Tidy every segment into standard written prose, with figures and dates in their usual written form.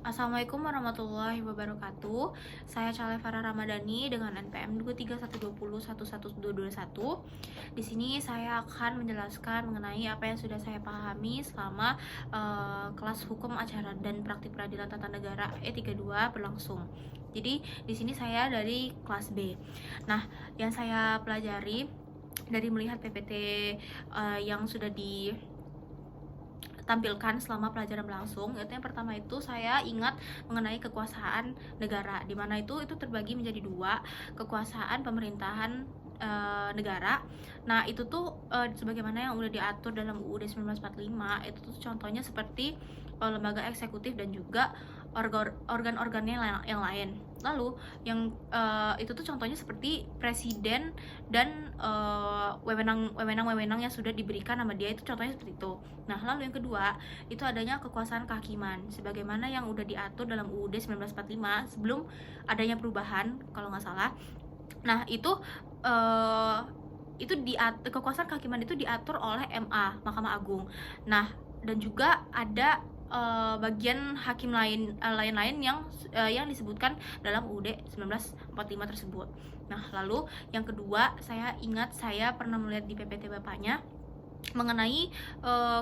Assalamualaikum warahmatullahi wabarakatuh. Saya Calevara Ramadhani dengan NPM 231201121. Di sini saya akan menjelaskan mengenai apa yang sudah saya pahami selama kelas hukum acara dan praktik peradilan tata negara E32 berlangsung. Jadi di sini saya dari kelas B. Nah, yang saya pelajari dari melihat PPT yang sudah tampilkan selama pelajaran berlangsung, yaitu yang pertama itu saya ingat mengenai kekuasaan negara, di mana itu terbagi menjadi dua, kekuasaan pemerintahan negara. Nah, itu tuh sebagaimana yang udah diatur dalam UUD 1945, itu tuh contohnya seperti lembaga eksekutif dan juga organ-organnya yang lain. Lalu yang itu tuh contohnya seperti presiden dan wewenang-wewenang yang sudah diberikan sama dia, itu contohnya seperti itu. Nah, lalu yang kedua itu adanya kekuasaan kehakiman sebagaimana yang udah diatur dalam UUD 1945 sebelum adanya perubahan kalau nggak salah. Nah, kekuasaan kehakiman itu diatur oleh MA, Mahkamah Agung. Nah, dan juga ada bagian hakim lain-lain yang disebutkan dalam UUD 1945 tersebut. Nah, lalu yang kedua, saya ingat saya pernah melihat di PPT Bapaknya mengenai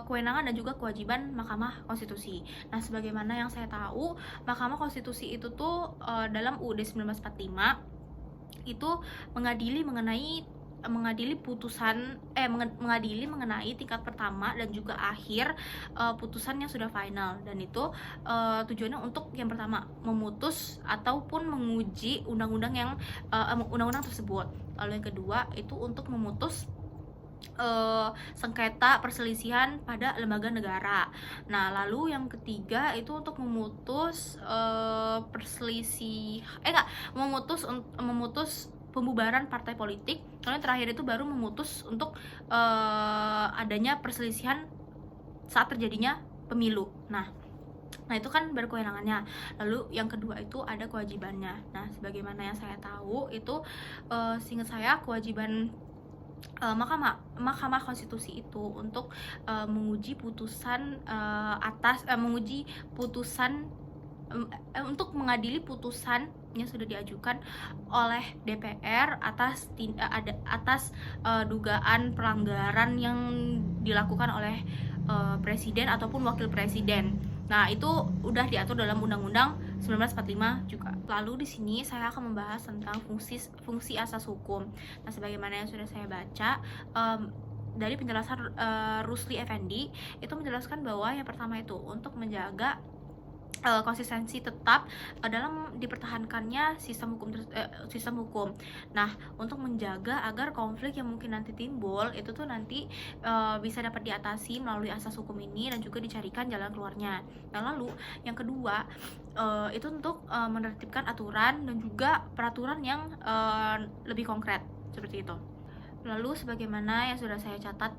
kewenangan dan juga kewajiban Mahkamah Konstitusi. Nah, sebagaimana yang saya tahu, Mahkamah Konstitusi itu tuh dalam UUD 1945 itu mengadili mengenai tingkat pertama dan juga akhir putusan yang sudah final, dan itu tujuannya untuk yang pertama memutus ataupun menguji undang-undang tersebut. Lalu yang kedua itu untuk memutus sengketa perselisihan pada lembaga negara. Nah, lalu yang ketiga itu untuk memutus memutus pembubaran partai politik. Lalu yang terakhir itu baru memutus untuk adanya perselisihan saat terjadinya pemilu. Nah, itu kan berkewenangannya. Lalu yang kedua itu ada kewajibannya. Nah, sebagaimana yang saya tahu itu seingat saya kewajiban Mahkamah Konstitusi itu untuk menguji putusan untuk mengadili putusan yang sudah diajukan oleh DPR atas dugaan pelanggaran yang dilakukan oleh presiden ataupun wakil presiden. Nah, itu udah diatur dalam Undang-Undang 1945 juga. Lalu di sini saya akan membahas tentang fungsi asas hukum. Nah, sebagaimana yang sudah saya baca dari penjelasan Rusli Effendi, itu menjelaskan bahwa yang pertama itu untuk menjaga konsistensi tetap dalam dipertahankannya sistem hukum. Nah, untuk menjaga agar konflik yang mungkin nanti timbul itu tuh nanti bisa dapat diatasi melalui asas hukum ini dan juga dicarikan jalan keluarnya. Nah, lalu yang kedua itu untuk menertibkan aturan dan juga peraturan yang lebih konkret seperti itu. Lalu sebagaimana yang sudah saya catat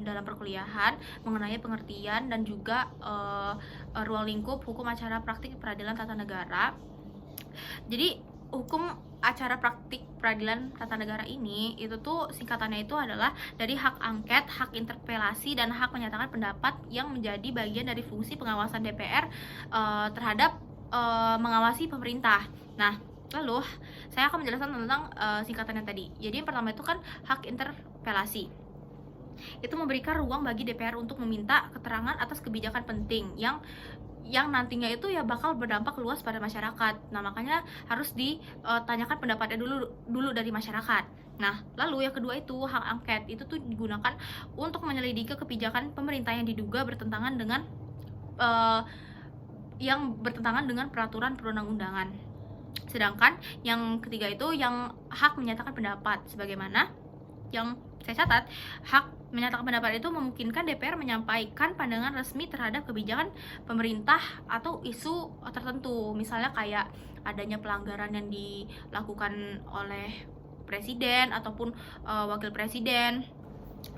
dalam perkuliahan mengenai pengertian dan juga ruang lingkup hukum acara praktik peradilan tata negara. Jadi hukum acara praktik peradilan tata negara ini itu tuh singkatannya itu adalah dari hak angket, hak interpelasi, dan hak menyatakan pendapat yang menjadi bagian dari fungsi pengawasan DPR terhadap mengawasi pemerintah. Nah, lalu saya akan menjelaskan tentang singkatannya tadi. Jadi yang pertama itu kan hak interpelasi. Itu memberikan ruang bagi DPR untuk meminta keterangan atas kebijakan penting yang nantinya itu ya bakal berdampak luas pada masyarakat. Nah, makanya harus ditanyakan pendapatnya dulu dari masyarakat. Nah, lalu yang kedua itu hak angket. Itu tuh digunakan untuk menyelidiki kebijakan pemerintah yang diduga bertentangan dengan peraturan perundang-undangan. Sedangkan yang ketiga itu yang hak menyatakan pendapat, sebagaimana yang saya catat, hak menyatakan pendapat itu memungkinkan DPR menyampaikan pandangan resmi terhadap kebijakan pemerintah atau isu tertentu, misalnya kayak adanya pelanggaran yang dilakukan oleh presiden ataupun wakil presiden.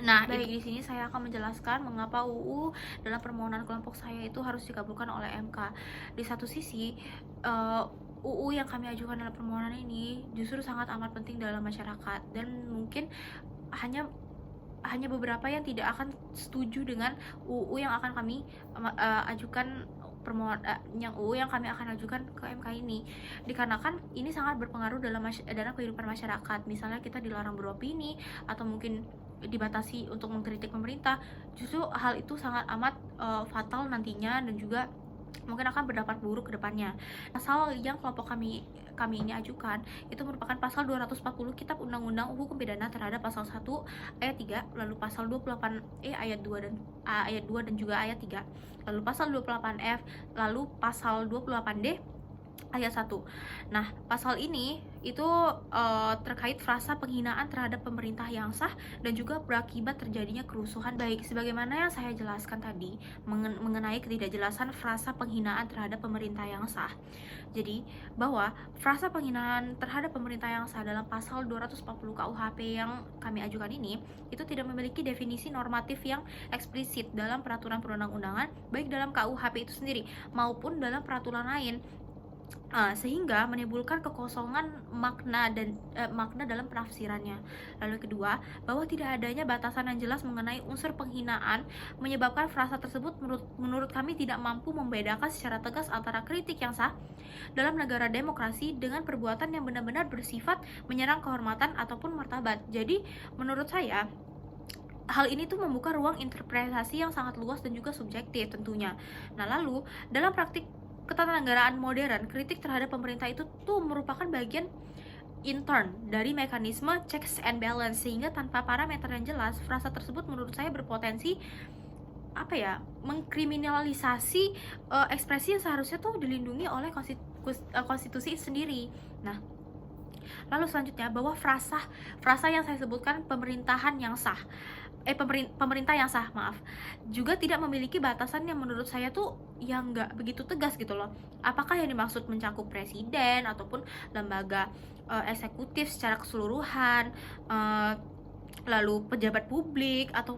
Nah, di sini saya akan menjelaskan mengapa UU dalam permohonan kelompok saya itu harus dikabulkan oleh MK. Di satu sisi, UU yang kami ajukan dalam permohonan ini justru sangat amat penting dalam masyarakat, dan mungkin hanya beberapa yang tidak akan setuju dengan UU yang akan kami ajukan yang UU yang kami akan ajukan ke MK ini, dikarenakan ini sangat berpengaruh dalam kehidupan masyarakat. Misalnya kita dilarang beropini atau mungkin dibatasi untuk mengkritik pemerintah, justru hal itu sangat amat fatal nantinya dan juga mungkin akan berdampak buruk ke depannya. Pasal yang kelompok kami ini ajukan itu merupakan pasal 240 Kitab Undang-Undang Hukum Pidana terhadap pasal 1 ayat 3, lalu pasal 28E ayat 2 dan juga ayat 3, lalu pasal 28F, lalu pasal 28D ayat 1. Nah, pasal ini itu terkait frasa penghinaan terhadap pemerintah yang sah dan juga berakibat terjadinya kerusuhan. Baik, sebagaimana yang saya jelaskan tadi mengenai ketidakjelasan frasa penghinaan terhadap pemerintah yang sah. Jadi, bahwa frasa penghinaan terhadap pemerintah yang sah dalam pasal 240 KUHP yang kami ajukan ini itu tidak memiliki definisi normatif yang eksplisit dalam peraturan perundang-undangan, baik dalam KUHP itu sendiri maupun dalam peraturan lain. Sehingga menimbulkan kekosongan makna dalam penafsirannya. Lalu kedua, bahwa tidak adanya batasan yang jelas mengenai unsur penghinaan menyebabkan frasa tersebut menurut kami tidak mampu membedakan secara tegas antara kritik yang sah dalam negara demokrasi dengan perbuatan yang benar-benar bersifat menyerang kehormatan ataupun martabat. Jadi menurut saya hal ini tuh membuka ruang interpretasi yang sangat luas dan juga subjektif tentunya. Nah, lalu dalam praktik ketatanegaraan modern, kritik terhadap pemerintah itu tuh merupakan bagian intern dari mekanisme checks and balance, sehingga tanpa parameter yang jelas, frasa tersebut menurut saya berpotensi mengkriminalisasi ekspresi yang seharusnya tuh dilindungi oleh konstitusi sendiri. Nah, lalu selanjutnya bahwa frasa yang saya sebutkan pemerintah yang sah juga tidak memiliki batasan yang menurut saya tuh yang nggak begitu tegas gitu loh. Apakah yang dimaksud mencakup presiden ataupun lembaga eksekutif secara keseluruhan, lalu pejabat publik atau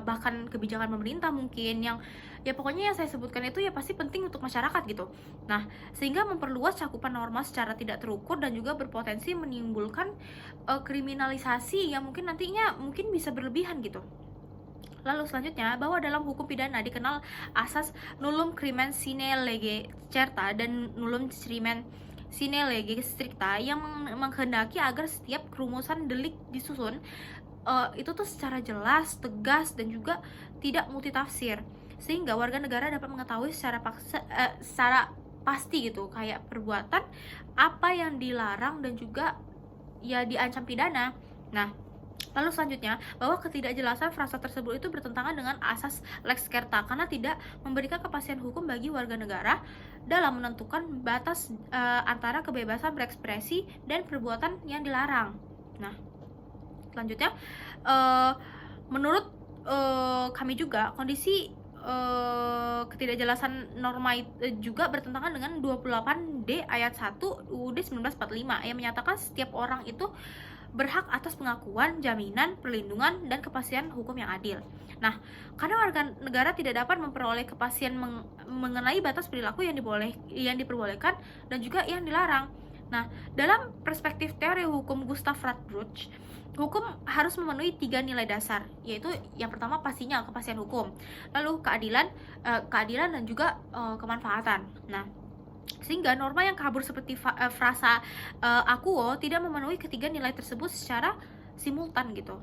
bahkan kebijakan pemerintah mungkin yang pokoknya yang saya sebutkan itu ya pasti penting untuk masyarakat gitu. Nah, sehingga memperluas cakupan norma secara tidak terukur dan juga berpotensi menimbulkan kriminalisasi yang mungkin nantinya bisa berlebihan gitu. Lalu selanjutnya, bahwa dalam hukum pidana dikenal asas nullum crimen sine lege certa dan nullum crimen sine lege stricta yang menghendaki agar setiap kerumusan delik disusun itu tuh secara jelas, tegas, dan juga tidak multitafsir, sehingga warga negara dapat mengetahui secara pasti gitu kayak perbuatan apa yang dilarang dan juga ya diancam pidana. Nah, lalu selanjutnya, bahwa ketidakjelasan frasa tersebut itu bertentangan dengan asas lex certa karena tidak memberikan kepastian hukum bagi warga negara dalam menentukan batas antara kebebasan berekspresi dan perbuatan yang dilarang. Nah, selanjutnya, menurut kami juga kondisi ketidakjelasan norma juga bertentangan dengan 28D ayat 1 UUD 1945 yang menyatakan setiap orang itu berhak atas pengakuan, jaminan, perlindungan, dan kepastian hukum yang adil. Nah, karena warga negara tidak dapat memperoleh kepastian mengenai batas perilaku yang diperbolehkan dan juga yang dilarang. Nah, dalam perspektif teori hukum Gustav Radbruch, hukum harus memenuhi 3 nilai dasar, yaitu yang pertama pastinya kepastian hukum, lalu keadilan dan juga kemanfaatan. Nah, sehingga norma yang kabur seperti frasa akuo tidak memenuhi ketiga nilai tersebut secara simultan gitu.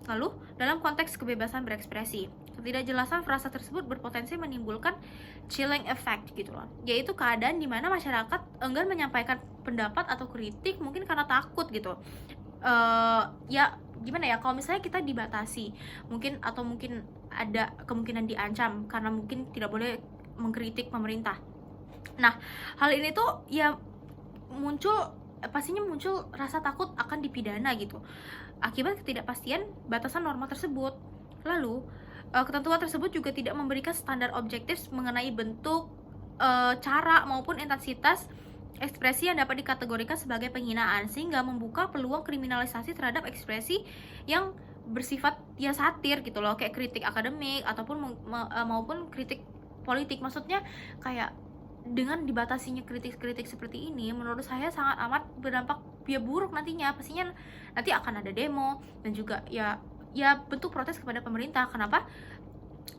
Lalu, dalam konteks kebebasan berekspresi, ketidakjelasan frasa tersebut berpotensi menimbulkan chilling effect gitu loh, yaitu keadaan di mana masyarakat enggan menyampaikan pendapat atau kritik mungkin karena takut gitu. Ya gimana ya, kalau misalnya kita dibatasi mungkin ada kemungkinan diancam karena mungkin tidak boleh mengkritik pemerintah. Nah, hal ini tuh ya pastinya muncul rasa takut akan dipidana gitu akibat ketidakpastian batasan norma tersebut. Lalu ketentuan tersebut juga tidak memberikan standar objektif mengenai bentuk, cara maupun intensitas ekspresi yang dapat dikategorikan sebagai penghinaan, sehingga membuka peluang kriminalisasi terhadap ekspresi yang bersifat ya satir gitu loh, kayak kritik akademik ataupun maupun kritik politik. Maksudnya kayak dengan dibatasinya kritik-kritik seperti ini, menurut saya sangat amat berdampak ya buruk nantinya. Pastinya nanti akan ada demo dan juga ya bentuk protes kepada pemerintah. Kenapa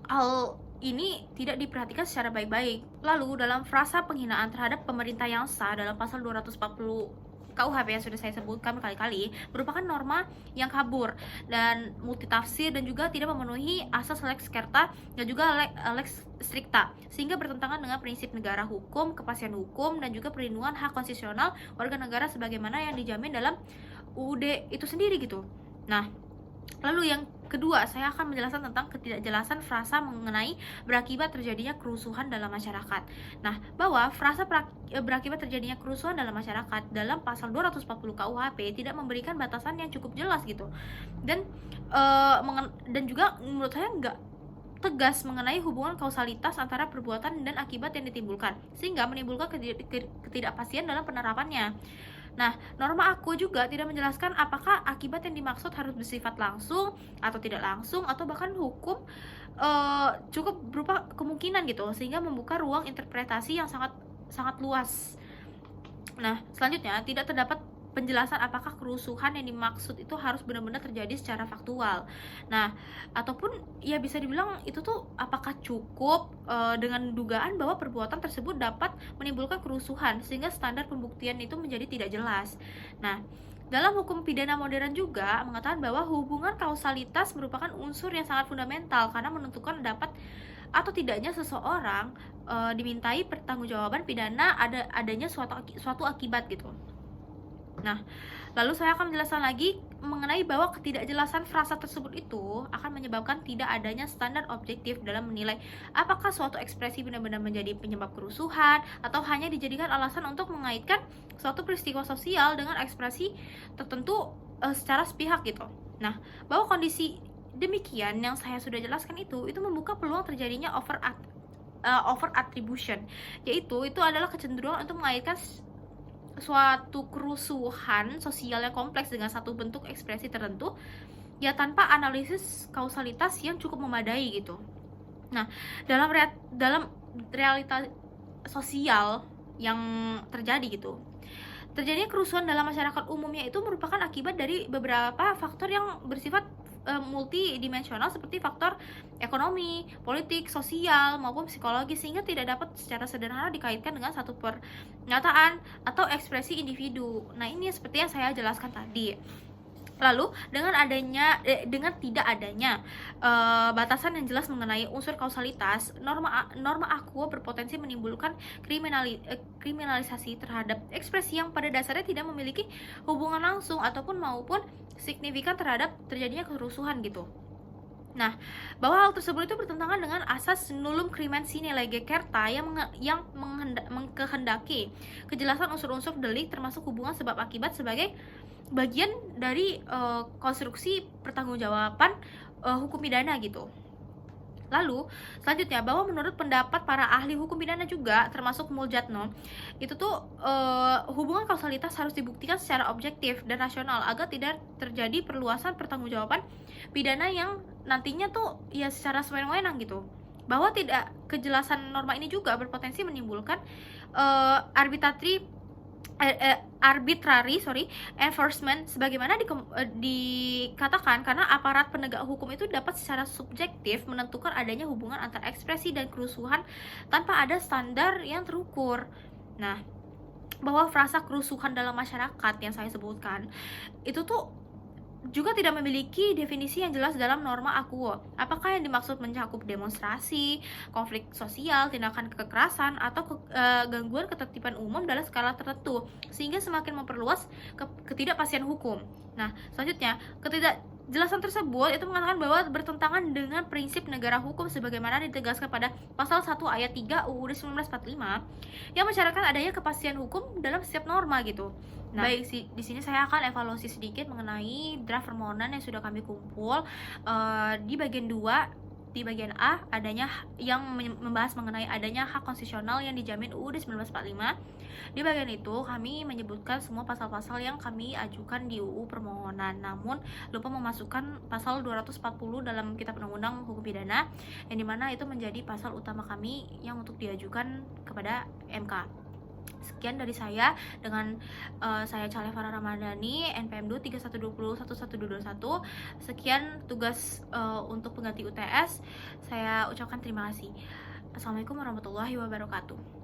hal ini tidak diperhatikan secara baik-baik. Lalu dalam frasa penghinaan terhadap pemerintah yang sah dalam pasal 240 KUHP yang sudah saya sebutkan berkali-kali merupakan norma yang kabur dan multitafsir dan juga tidak memenuhi asas lex scerta dan juga lex stricta, sehingga bertentangan dengan prinsip negara hukum, kepastian hukum, dan juga perlindungan hak konstitusional warga negara sebagaimana yang dijamin dalam UUD itu sendiri gitu. Nah, lalu yang kedua, saya akan menjelaskan tentang ketidakjelasan frasa mengenai berakibat terjadinya kerusuhan dalam masyarakat. Nah, bahwa frasa berakibat terjadinya kerusuhan dalam masyarakat dalam pasal 240 KUHP tidak memberikan batasan yang cukup jelas gitu. Dan juga menurut saya nggak tegas mengenai hubungan kausalitas antara perbuatan dan akibat yang ditimbulkan, sehingga menimbulkan ketidakpastian dalam penerapannya. Nah, norma aku juga tidak menjelaskan apakah akibat yang dimaksud harus bersifat langsung atau tidak langsung, atau bahkan hukum cukup berupa kemungkinan gitu, sehingga membuka ruang interpretasi yang sangat luas. Nah, selanjutnya tidak terdapat penjelasan apakah kerusuhan yang dimaksud itu harus benar-benar terjadi secara faktual. Nah, ataupun ya bisa dibilang itu tuh apakah cukup dengan dugaan bahwa perbuatan tersebut dapat menimbulkan kerusuhan sehingga standar pembuktian itu menjadi tidak jelas. Nah, dalam hukum pidana modern juga mengatakan bahwa hubungan kausalitas merupakan unsur yang sangat fundamental karena menentukan dapat atau tidaknya seseorang dimintai pertanggungjawaban pidana adanya suatu akibat gitu. Nah, lalu saya akan menjelaskan lagi mengenai bahwa ketidakjelasan frasa tersebut itu akan menyebabkan tidak adanya standar objektif dalam menilai apakah suatu ekspresi benar-benar menjadi penyebab kerusuhan atau hanya dijadikan alasan untuk mengaitkan suatu peristiwa sosial dengan ekspresi tertentu secara sepihak gitu. Nah, bahwa kondisi demikian yang saya sudah jelaskan itu membuka peluang terjadinya over attribution, yaitu itu adalah kecenderungan untuk mengaitkan suatu kerusuhan sosial yang kompleks dengan satu bentuk ekspresi tertentu ya tanpa analisis kausalitas yang cukup memadai gitu. Nah, dalam realita sosial yang terjadi gitu, terjadinya kerusuhan dalam masyarakat umumnya itu merupakan akibat dari beberapa faktor yang bersifat multidimensional seperti faktor ekonomi, politik, sosial, maupun psikologis, sehingga tidak dapat secara sederhana dikaitkan dengan satu pernyataan atau ekspresi individu. Nah, ini seperti yang saya jelaskan tadi. Lalu dengan tidak adanya batasan yang jelas mengenai unsur kausalitas, norma aqua berpotensi menimbulkan kriminalisasi terhadap ekspresi yang pada dasarnya tidak memiliki hubungan langsung ataupun maupun signifikan terhadap terjadinya kerusuhan gitu. Nah, bahwa hal tersebut itu bertentangan dengan asas nullum crimen sine lege certa yang mengkehendaki kejelasan unsur-unsur delik termasuk hubungan sebab akibat sebagai bagian dari konstruksi pertanggungjawaban hukum pidana gitu. Lalu selanjutnya, bahwa menurut pendapat para ahli hukum pidana juga termasuk Muljatno, itu tuh hubungan kausalitas harus dibuktikan secara objektif dan rasional agar tidak terjadi perluasan pertanggungjawaban pidana yang nantinya tuh ya secara semena-mena gitu. Bahwa tidak kejelasan norma ini juga berpotensi menimbulkan arbitrary enforcement sebagaimana dikatakan, karena aparat penegak hukum itu dapat secara subjektif menentukan adanya hubungan antara ekspresi dan kerusuhan tanpa ada standar yang terukur. Nah, bahwa frasa kerusuhan dalam masyarakat yang saya sebutkan itu tuh juga tidak memiliki definisi yang jelas dalam norma aqua. Apakah yang dimaksud mencakup demonstrasi, konflik sosial, tindakan kekerasan, atau gangguan ketertiban umum dalam skala tertentu, sehingga semakin memperluas ketidakpastian hukum. Nah, selanjutnya, ketidakjelasan tersebut itu mengatakan bahwa bertentangan dengan prinsip negara hukum sebagaimana ditegaskan pada pasal 1 ayat 3 UUD 1945 yang mensyaratkan adanya kepastian hukum dalam setiap norma gitu. Nah, baik, di sini saya akan evaluasi sedikit mengenai draft permohonan yang sudah kami kumpul. Di bagian 2, di bagian A adanya yang membahas mengenai adanya hak konstitusional yang dijamin UUD 1945. Di bagian itu kami menyebutkan semua pasal-pasal yang kami ajukan di UU permohonan, namun lupa memasukkan pasal 240 dalam Kitab Undang-Undang Hukum Pidana, yang dimana itu menjadi pasal utama kami yang untuk diajukan kepada MK. Sekian dari saya dengan saya Chalefara Ramadhani, NPM 231201121. Sekian tugas untuk pengganti UTS. Saya ucapkan terima kasih. Assalamualaikum warahmatullahi wabarakatuh.